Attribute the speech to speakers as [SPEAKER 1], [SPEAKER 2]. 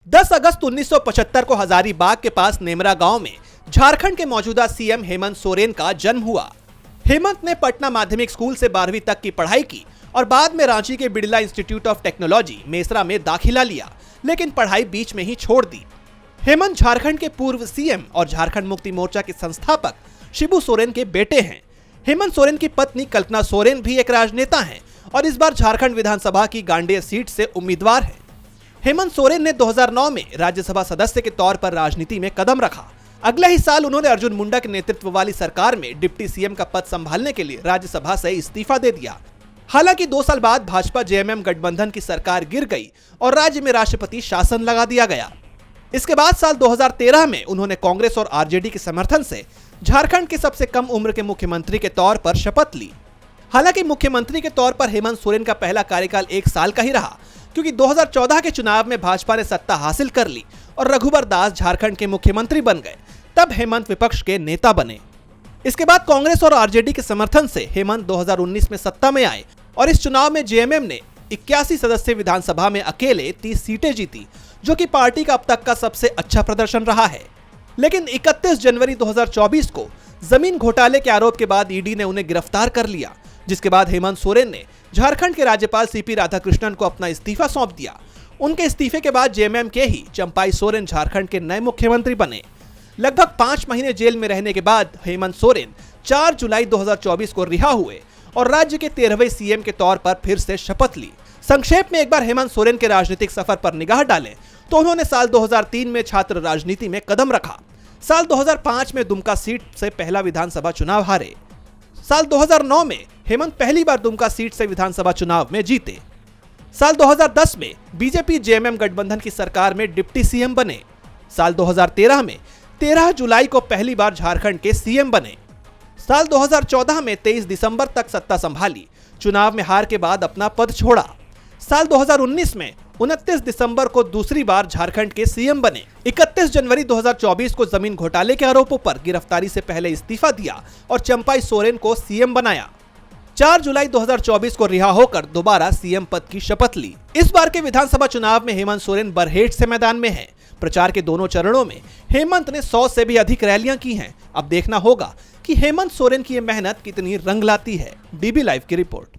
[SPEAKER 1] 10 अगस्त 1975 को हजारीबाग के पास नेमरा गांव में झारखंड के मौजूदा सीएम हेमंत सोरेन का जन्म हुआ। हेमंत ने पटना माध्यमिक स्कूल से 12वीं तक की पढ़ाई की और बाद में रांची के Birla institute of technology Mesra में दाखिला लिया, लेकिन पढ़ाई बीच में ही छोड़ दी। हेमंत झारखंड के पूर्व सीएम और झारखंड मुक्ति मोर्चा के संस्थापक शिबू सोरेन के बेटे हैं। हेमंत सोरेन की पत्नी कल्पना सोरेन भी एक राजनेता हैं और इस बार झारखंड विधानसभा की गांडेय सीट से उम्मीदवार हैं। हेमंत सोरेन ने 2009 में राज्यसभा सदस्य के तौर पर राजनीति में कदम रखा। अगले ही साल उन्होंने अर्जुन मुंडा के नेतृत्व वाली सरकार में डिप्टी सीएम का पद संभालने के लिए राज्यसभा से इस्तीफा दे दिया। हालांकि 2 साल बाद भाजपा जेएमएम गठबंधन की सरकार गिर गई और राज्य में राष्ट्रपति शासन लगा दिया गया। इसके बाद साल 2013 में उन्होंने कांग्रेस और आरजेडी के समर्थन से झारखंड के सबसे कम उम्र के मुख्यमंत्री के तौर पर शपथ ली। हालांकि मुख्यमंत्री के तौर पर हेमंत सोरेन का पहला कार्यकाल 1 साल का ही रहा, क्योंकि 2014 के चुनाव में भाजपा ने सत्ता हासिल कर ली और रघुवर दास झारखंड के मुख्यमंत्री बन गए। तब हेमंत विपक्ष के नेता बने। इसके बाद कांग्रेस और आरजेडी के समर्थन से हेमंत 2019 में सत्ता में आए और इस चुनाव में जेएमएम ने 81 सदस्यीय विधानसभा में अकेले 30 सीटें जीती, जो कि पार्टी का अब तक का सबसे अच्छा प्रदर्शन रहा है। लेकिन 31 जनवरी 2024 को जमीन घोटाले के आरोप के बाद ईडी ने उन्हें गिरफ्तार कर लिया, जिसके बाद हेमंत सोरेन ने झारखंड के राज्यपाल सीपी राधाकृष्णन को अपना इस्तीफा सौंप दिया। उनके इस्तीफे के बाद जेएमएम के ही चंपाई सोरेन झारखंड के नए मुख्यमंत्री बने। लगभग 5 महीने जेल में रहने के बाद हेमंत सोरेन 4 जुलाई 2024 को रिहा हुए और राज्य के 13वें सीएम के तौर पर फिर से शपथ ली। संक्षेप में एक बार हेमंत सोरेन के राजनीतिक सफर पर निगाह डालें तो उन्होंने साल 2003 में छात्र राजनीति में कदम रखा। साल 2005 में दुमका सीट से पहला विधानसभा चुनाव हारे। साल 2009 में हेमंत पहली बार दुमका सीट से विधानसभा चुनाव में जीते। साल 2010 में बीजेपी जेएमएम गठबंधन की सरकार में डिप्टी सीएम बने। साल 2013 में 13 जुलाई को पहली बार झारखंड के सीएम बने। साल 2014 में 23 दिसंबर तक सत्ता संभाली। चुनाव में हार के बाद अपना पद छोड़ा। साल 2019 में 29 दिसंबर को दूसरी बार झारखंड के सीएम बने। 31 जनवरी 2024 को जमीन घोटाले के आरोपों पर गिरफ्तारी से पहले इस्तीफा दिया और चंपाई सोरेन को सीएम बनाया। 4 जुलाई 2024 को रिहा होकर दोबारा सीएम पद की शपथ ली। इस बार के विधानसभा चुनाव में हेमंत सोरेन बरहेट से मैदान में हैं। प्रचार के दोनों चरणों में हेमंत ने 100 से भी अधिक रैलियां की हैं। अब देखना होगा कि हेमंत सोरेन की ये मेहनत कितनी रंग लाती है। डीबी लाइव की रिपोर्ट।